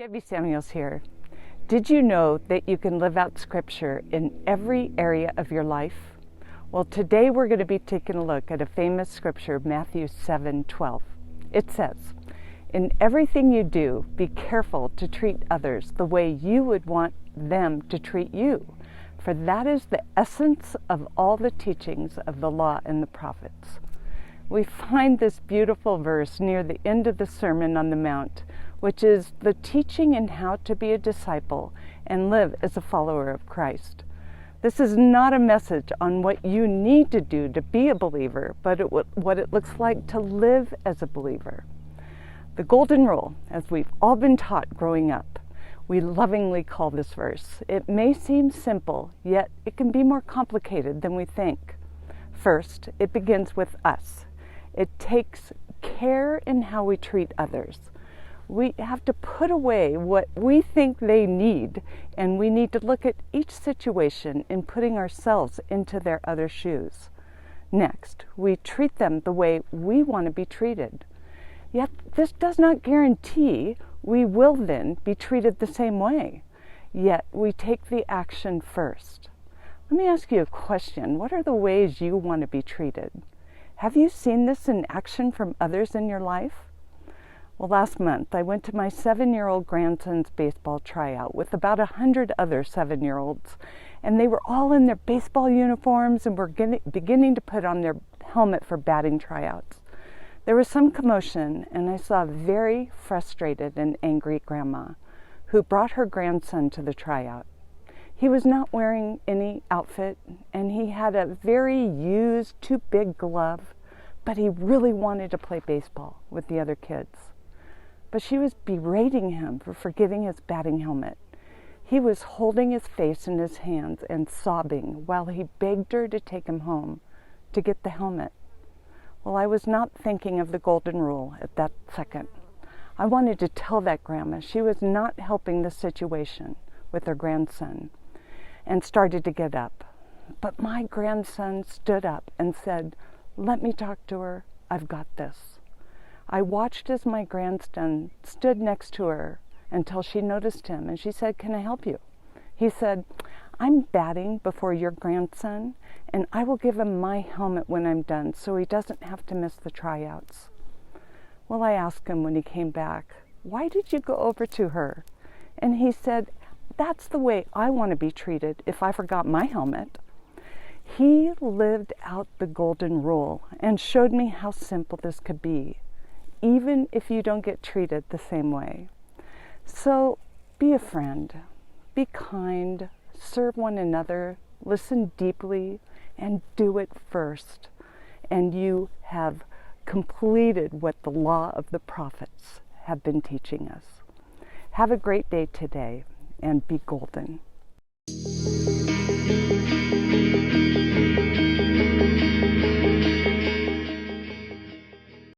Debbie Samuels here. Did you know that you can live out Scripture in every area of your life? Well, today we're going to be taking a look at a famous Scripture, Matthew 7:12. It says, "In everything you do, be careful to treat others the way you would want them to treat you, for that is the essence of all the teachings of the law and the prophets." We find this beautiful verse near the end of the Sermon on the Mount, which is the teaching in how to be a disciple and live as a follower of Christ. This is not a message on what you need to do to be a believer, but what it looks like to live as a believer. The Golden Rule, as we've all been taught growing up, we lovingly call this verse. It may seem simple, yet it can be more complicated than we think. First, it begins with us. It takes care in how we treat others. We have to put away what we think they need, and we need to look at each situation in putting ourselves into their other shoes. Next, we treat them the way we want to be treated. Yet this does not guarantee we will then be treated the same way. Yet we take the action first. Let me ask you a question. What are the ways you want to be treated? Have you seen this in action from others in your life? Well, last month I went to my 7-year-old grandson's baseball tryout with about 100 other 7-year-olds, and they were all in their baseball uniforms and were beginning to put on their helmet for batting tryouts. There was some commotion, and I saw a very frustrated and angry grandma who brought her grandson to the tryout. He was not wearing any outfit, and he had a very used, too big glove, but he really wanted to play baseball with the other kids. But she was berating him for forgetting his batting helmet. He was holding his face in his hands and sobbing while he begged her to take him home to get the helmet. Well, I was not thinking of the Golden Rule at that second. I wanted to tell that grandma she was not helping the situation with her grandson, and started to get up. But my grandson stood up and said, "Let me talk to her. I've got this." I watched as my grandson stood next to her until she noticed him, and she said, "Can I help you?" He said, "I'm batting before your grandson, and I will give him my helmet when I'm done so he doesn't have to miss the tryouts." Well, I asked him when he came back, "Why did you go over to her?" And he said, "That's the way I want to be treated if I forgot my helmet." He lived out the Golden Rule and showed me how simple this could be, even if you don't get treated the same way. So be a friend, be kind, serve one another, listen deeply, and do it first. And you have completed what the law of the prophets have been teaching us. Have a great day today, and be golden.